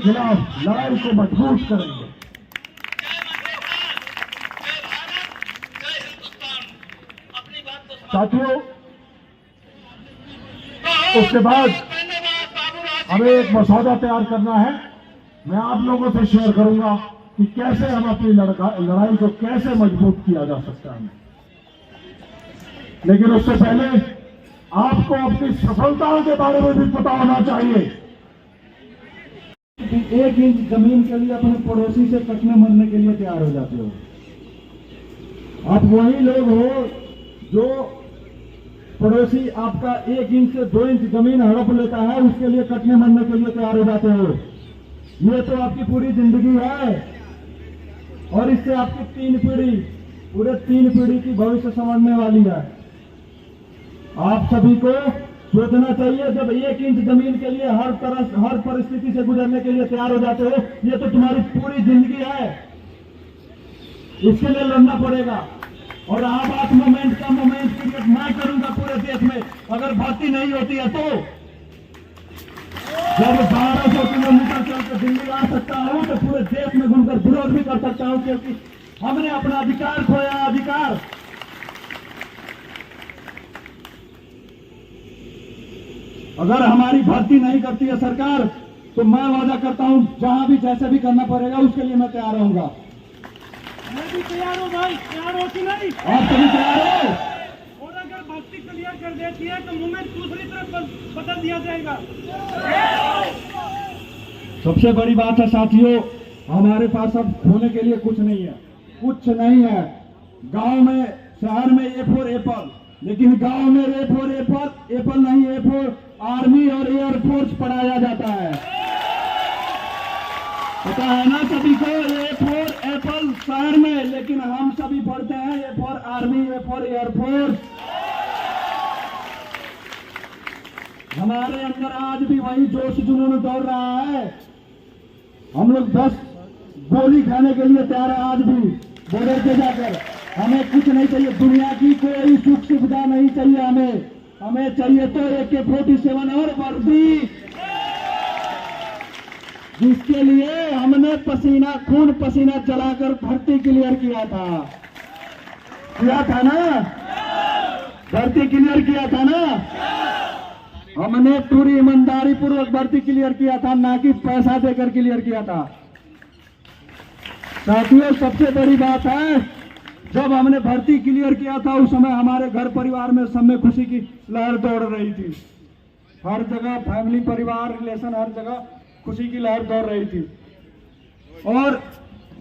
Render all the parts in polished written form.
खिलाफ लड़ाई को मजबूत करेंगे। साथियों, उसके बाद हमें एक मसौदा तैयार करना है। मैं आप लोगों से शेयर करूंगा कि कैसे हम अपनी लड़ाई को कैसे मजबूत किया जा सकता है। लेकिन उससे पहले आपको अपनी सफलताओं के बारे में भी पता होना चाहिए। 1 इंच जमीन के लिए अपने पड़ोसी से कटने मरने के लिए तैयार हो जाते हो। आप वही लोग हो जो पड़ोसी आपका 1 इंच से 2 इंच जमीन हड़प लेता है, उसके लिए कटने मरने के लिए तैयार हो जाते हो। ये तो आपकी पूरी जिंदगी है और इससे आपकी 3 पीढ़ी, पूरे 3 पीढ़ी की भविष्य संवरने वाली है। आप सभी को सोचना चाहिए, जब 1 इंच जमीन के लिए हर परिस्थिति से गुजरने के लिए तैयार हो जाते हो, ये तो तुम्हारी पूरी जिंदगी है, इसके लिए लड़ना पड़ेगा। और आबाद मोमेंट क्रिएट मैं करूंगा पूरे देश में। अगर भर्ती नहीं होती है तो जब 1200 किलोमीटर चलकर दिल्ली आ सकता हूं तो पूरे देश में घूमकर विरोध भी कर सकता हूं, क्योंकि हमने अपना अधिकार खोया। अधिकार अगर हमारी भर्ती नहीं करती है सरकार, तो मैं वादा करता हूं जहां भी जैसे भी करना पड़ेगा उसके लिए मैं तैयार रहूंगा। मैं भी तैयार हूँ भाई, तैयार हो कि नहीं? आप सभी तैयार हो? और अगर भर्ती क्लियर कर देती है तो मूवमेंट दूसरी तरफ बदल दिया जाएगा। सबसे बड़ी बात है साथियों, हमारे पास अब खोने के लिए कुछ नहीं है, कुछ नहीं है। गांव में, शहर में A फॉर एप्पल, लेकिन गांव में A फॉर एप्पल नहीं, A फॉर आर्मी और एयरफोर्स पढ़ाया जाता है। पता है ना सभी को? A फॉर एप्पल शहर में, लेकिन हम सभी पढ़ते हैं A for army, A for air force. हमारे अंदर आज भी वही जोश जुनून दौड़ रहा है। हम लोग 10 गोली खाने के लिए तैयार है आज भी बॉर्डर पे जाकर। हमें कुछ नहीं चाहिए, दुनिया की कोई सुख सुविधा नहीं चाहिए हमें चाहिए तो AK-47 और वर्दी, जिसके लिए हमने खून पसीना चलाकर भर्ती क्लियर किया था ना? भर्ती क्लियर किया था ना? हमने पूरी ईमानदारी पूर्वक भर्ती क्लियर किया था, ना कि पैसा देकर क्लियर किया था। साथियों, सबसे बड़ी बात है, जब हमने भर्ती क्लियर किया था उस समय हमारे घर परिवार में सब में खुशी की लहर दौड़ रही थी। हर जगह फैमिली, परिवार, रिलेशन, हर जगह खुशी की लहर दौड़ रही थी। और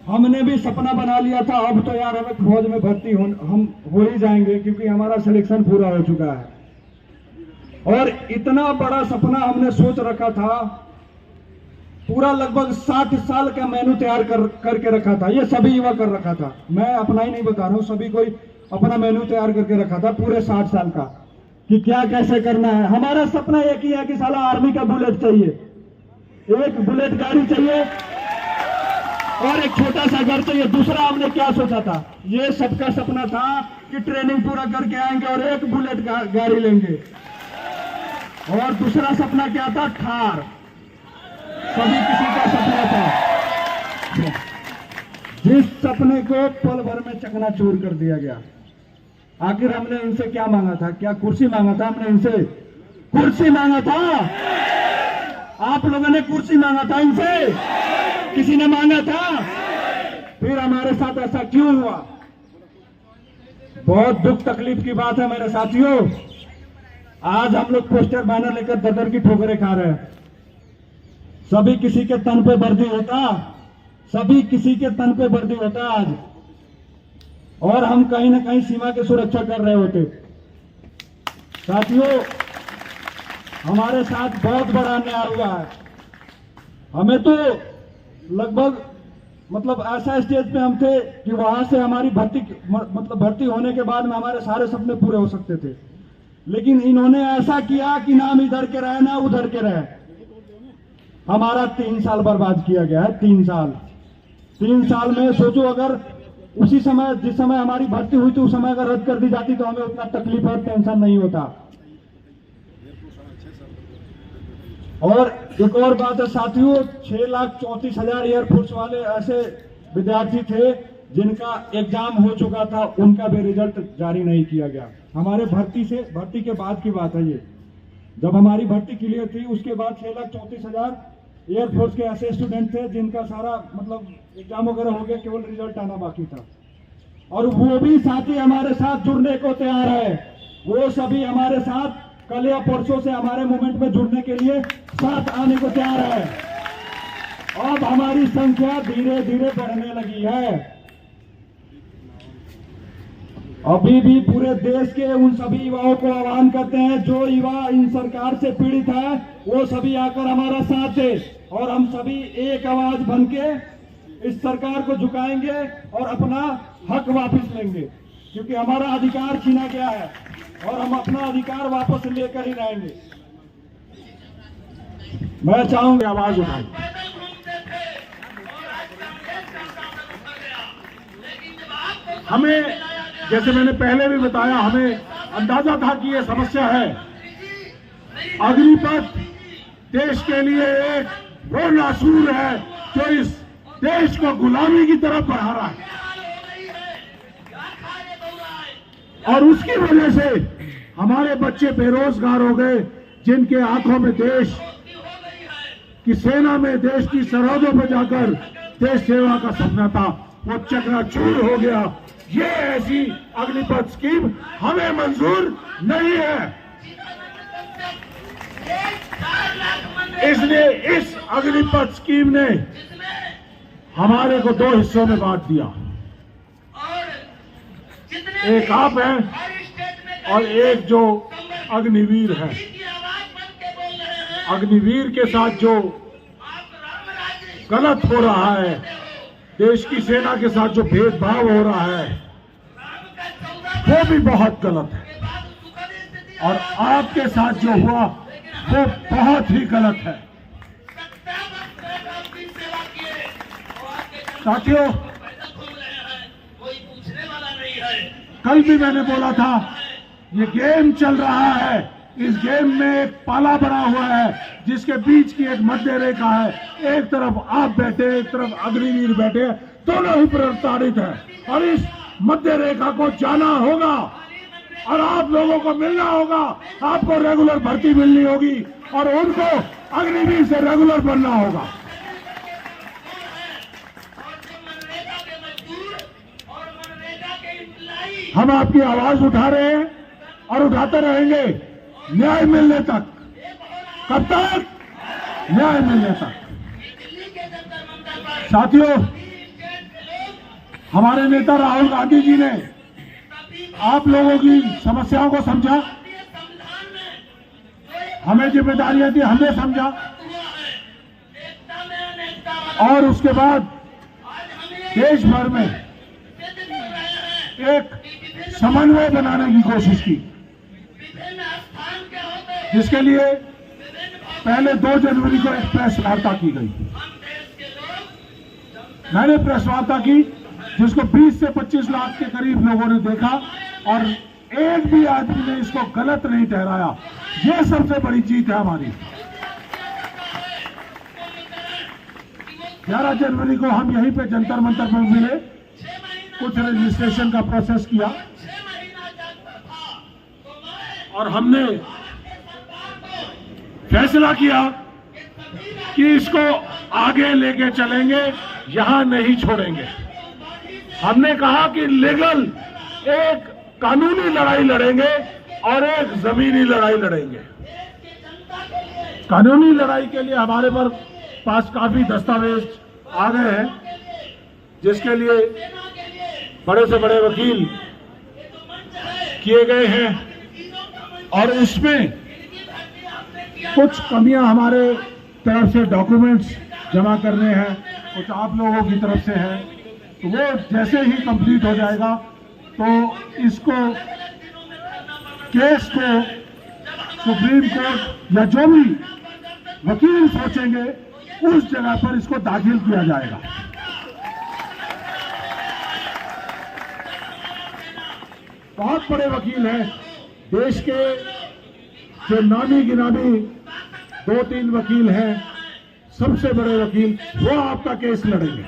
हमने भी सपना बना लिया था, अब तो यार हमें फौज में भर्ती हम हो ही जाएंगे, क्योंकि हमारा सिलेक्शन पूरा हो चुका है। और इतना बड़ा सपना हमने सोच रखा था, पूरा लगभग 60 साल का मेनू तैयार करके रखा था। ये सभी युवा कर रखा था, मैं अपना ही नहीं बता रहा हूं, सभी कोई अपना मेनू तैयार करके रखा था पूरे 60 साल का, कि क्या कैसे करना है। हमारा सपना एक ही है कि साला आर्मी का बुलेट चाहिए, एक बुलेट गाड़ी चाहिए और एक छोटा सा घर चाहिए। दूसरा हमने क्या सोचा था, ये सबका सपना था कि ट्रेनिंग पूरा करके आएंगे और एक बुलेट गाड़ी लेंगे। और दूसरा सपना क्या था? थार। सभी किसी का सपना था, जिस सपने को पल भर में चकनाचूर कर दिया गया। आखिर हमने इनसे क्या मांगा था? क्या कुर्सी मांगा था? हमने इनसे कुर्सी मांगा था? आप लोगों ने कुर्सी मांगा था इनसे? किसी ने मांगा था? फिर हमारे साथ ऐसा क्यों हुआ? बहुत दुख तकलीफ की बात है मेरे साथियों। आज हम लोग पोस्टर बैनर लेकर ददर की ठोकरें खा रहे हैं। सभी किसी के तन पे वर्दी होता, सभी किसी के तन पे वर्दी होता आज, और हम कहीं ना कहीं सीमा की सुरक्षा कर रहे होते। साथियों, हमारे साथ बहुत बड़ा अन्याय हुआ है। हमें तो लगभग ऐसा स्टेज पे हम थे कि वहां से हमारी भर्ती होने के बाद में हमारे सारे सपने पूरे हो सकते थे, लेकिन इन्होंने ऐसा किया कि ना हम इधर के रहे ना उधर के रहे। हमारा 3 साल बर्बाद किया गया है। 3 साल में सोचो, अगर उसी समय, जिस समय हमारी भर्ती हुई थी, उस समय अगर रद्द कर दी जाती तो हमें उतना तकलीफ और टेंशन नहीं होता। और एक और बात है साथियों, 6,34,000 एयरफोर्स वाले ऐसे विद्यार्थी थे जिनका एग्जाम हो चुका था, उनका भी रिजल्ट जारी नहीं किया गया। हमारे भर्ती के बाद की बात है ये। जब हमारी भर्ती क्लियर थी उसके बाद 6,34,000 एयरफोर्स के ऐसे स्टूडेंट थे जिनका सारा मतलब एग्जाम वगैरह हो गया, केवल रिजल्ट आना बाकी था। और वो भी साथी हमारे साथ जुड़ने को तैयार है। वो सभी हमारे साथ कल या परसों से हमारे मूवमेंट में जुड़ने के लिए साथ आने को तैयार है। अब हमारी संख्या धीरे धीरे बढ़ने लगी है। अभी भी पूरे देश के उन सभी युवाओं को आह्वान करते हैं, जो युवा इन सरकार से पीड़ित है वो सभी आकर हमारा साथ दे और हम सभी एक आवाज बनके इस सरकार को झुकाएंगे और अपना हक वापस लेंगे, क्योंकि हमारा अधिकार छीना गया है और हम अपना अधिकार वापस लेकर ही रहेंगे। मैं चाहूंगा आवाज उठाई। हमें, जैसे मैंने पहले भी बताया, हमें अंदाजा था कि यह समस्या है। अग्निपथ देश के लिए एक वो नासूर है जो इस देश को गुलामी की तरफ बढ़ा रहा है, और उसकी वजह से हमारे बच्चे बेरोजगार हो गए, जिनके आंखों में देश की सेना में, देश की सरहदों पर जाकर देश सेवा का सपना था, वो चकनाचूर हो गया। ये ऐसी अग्निपथ स्कीम हमें मंजूर नहीं है। इसलिए इस अग्निपथ स्कीम ने हमारे को दो हिस्सों में बांट दिया। एक आप हैं और एक जो अग्निवीर है। अग्निवीर के साथ जो गलत हो रहा है, देश की सेना के साथ जो भेदभाव हो रहा है, वो भी बहुत गलत है, और आपके साथ जो हुआ वो बहुत ही गलत है। साथियों, कल भी मैंने बोला था, ये गेम चल रहा है, इस गेम में एक पाला बना हुआ है जिसके बीच की एक मध्य रेखा है। एक तरफ आप बैठे, एक तरफ अग्निवीर बैठे, दोनों ही प्रताड़ित हैं, और इस मध्य रेखा को जाना होगा और आप लोगों को मिलना होगा। आपको रेगुलर भर्ती मिलनी होगी और उनको अग्निवीर से रेगुलर बनना होगा। हम आपकी आवाज उठा रहे हैं और उठाते रहेंगे न्याय मिलने तक। कब तक? न्याय मिलने तक। साथियों, हमारे नेता राहुल गांधी जी ने आप लोगों की समस्याओं को समझा, हमें जिम्मेदारियां दी, हमने समझा, और उसके बाद देश भर में एक समन्वय बनाने की कोशिश की, जिसके लिए पहले 2 जनवरी को एक प्रेस वार्ता की गई। मैंने प्रेस वार्ता की जिसको 20 से 25 लाख के करीब लोगों ने देखा, और एक भी आदमी ने इसको गलत नहीं ठहराया। यह सबसे बड़ी जीत है हमारी। 11 जनवरी को हम यहीं पे जंतर मंतर पर मिले, कुछ रजिस्ट्रेशन का प्रोसेस किया, और हमने फैसला किया कि इसको आगे लेके चलेंगे, यहां नहीं छोड़ेंगे। हमने कहा कि लीगल एक कानूनी लड़ाई लड़ेंगे और एक जमीनी लड़ाई लड़ेंगे। कानूनी लड़ाई के लिए हमारे पास काफी दस्तावेज आ गए हैं, जिसके लिए बड़े से बड़े वकील किए गए हैं, और इसमें कुछ कमियां हमारे तरफ से डॉक्यूमेंट्स जमा करने हैं, कुछ आप लोगों की तरफ से है। तो वो जैसे ही कंप्लीट हो जाएगा तो इसको, केस को सुप्रीम कोर्ट या जो भी वकील सोचेंगे उस जगह पर इसको दाखिल किया जाएगा। बहुत बड़े वकील हैं, देश के जो नामी गिनामी 2-3 वकील हैं, सबसे बड़े वकील, वो आपका केस लड़ेंगे।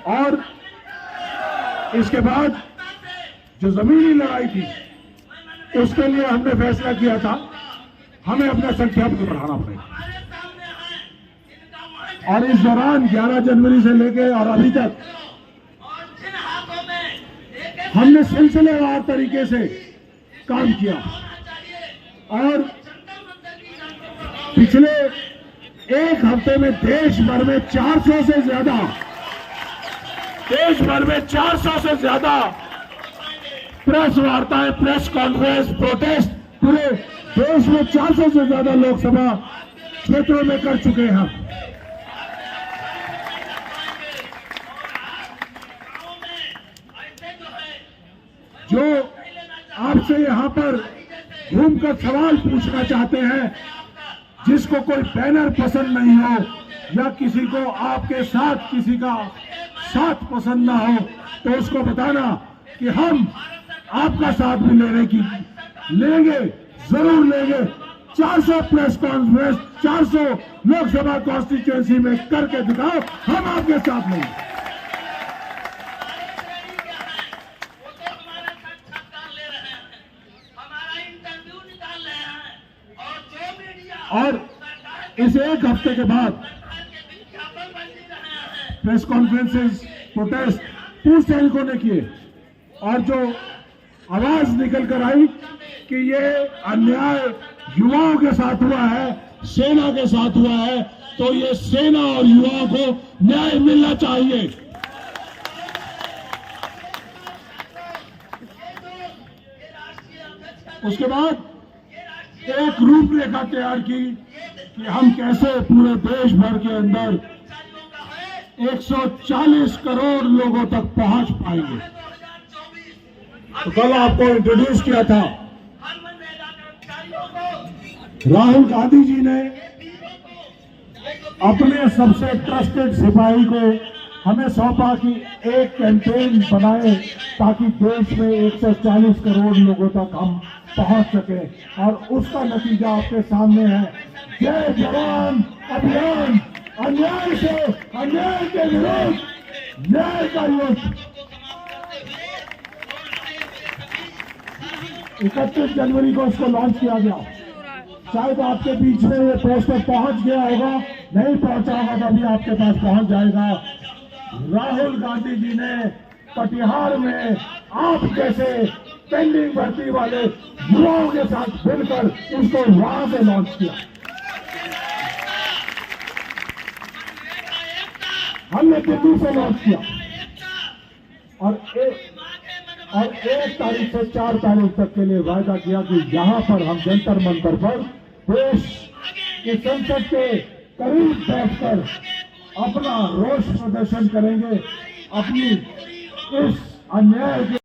और इसके बाद जो जमीनी लड़ाई थी उसके लिए हमने फैसला किया था हमें अपना संख्या बढ़ाना पड़ेगा। और इस दौरान 11 जनवरी से लेके और अभी तक हमने सिलसिलेवार तरीके से काम किया और पिछले एक हफ्ते में देश भर में 400 से ज्यादा प्रेस वार्ताएं, प्रेस कॉन्फ्रेंस, प्रोटेस्ट पूरे देश में 400 से ज्यादा लोकसभा क्षेत्रों में कर चुके हैं। जो आपसे यहां पर घूमकर सवाल पूछना चाहते हैं, जिसको कोई बैनर पसंद नहीं हो या किसी को आपके साथ किसी का साथ पसंद ना हो, तो उसको बताना कि हम आपका साथ भी लेंगे, जरूर लेंगे। 400 प्रेस कॉन्फ्रेंस 400 लोकसभा कॉन्स्टिट्यूएंसी में करके दिखाओ, हम आपके साथ लेंगे। और इस एक हफ्ते के बाद प्रेस कॉन्फ्रेंसेस, प्रोटेस्ट पूर्व सैनिकों ने किए और जो आवाज निकल कर आई कि ये अन्याय युवाओं के साथ हुआ है, सेना के साथ हुआ है, तो ये सेना और युवाओं को न्याय मिलना चाहिए। उसके बाद एक रूपरेखा तैयार की कि हम कैसे पूरे देश भर के अंदर 140 करोड़ लोगों तक पहुंच पाएंगे। तो कल आपको इंट्रोड्यूस किया था, राहुल गांधी जी ने अपने सबसे ट्रस्टेड सिपाही को हमें सौंपा कि एक कैंपेन बनाए ताकि देश में 140 करोड़ लोगों तक हम पहुंच सके, और उसका नतीजा आपके सामने है। जय जवान अभियान, अन्याय से अन्याय के विरुद्ध न्याय का युद्ध। 31 जनवरी को इसको लॉन्च किया गया। शायद आपके बीच में ये पोस्टर पहुंच गया होगा, नहीं पहुंचा होगा तो अभी आपके पास पहुंच जाएगा। राहुल गांधी जी ने कटिहार में आप जैसे पेंडिंग भर्ती वाले युवाओं के साथ मिलकर उसको वहां से लॉन्च किया। हमने दिल्ली से लॉन्च किया और एक तारीख से 4 तारीख तक के लिए वायदा किया कि यहां पर हम जंतर मंतर पर देश की संसद के करीब बैठकर अपना रोष प्रदर्शन करेंगे, अपनी इस अन्याय के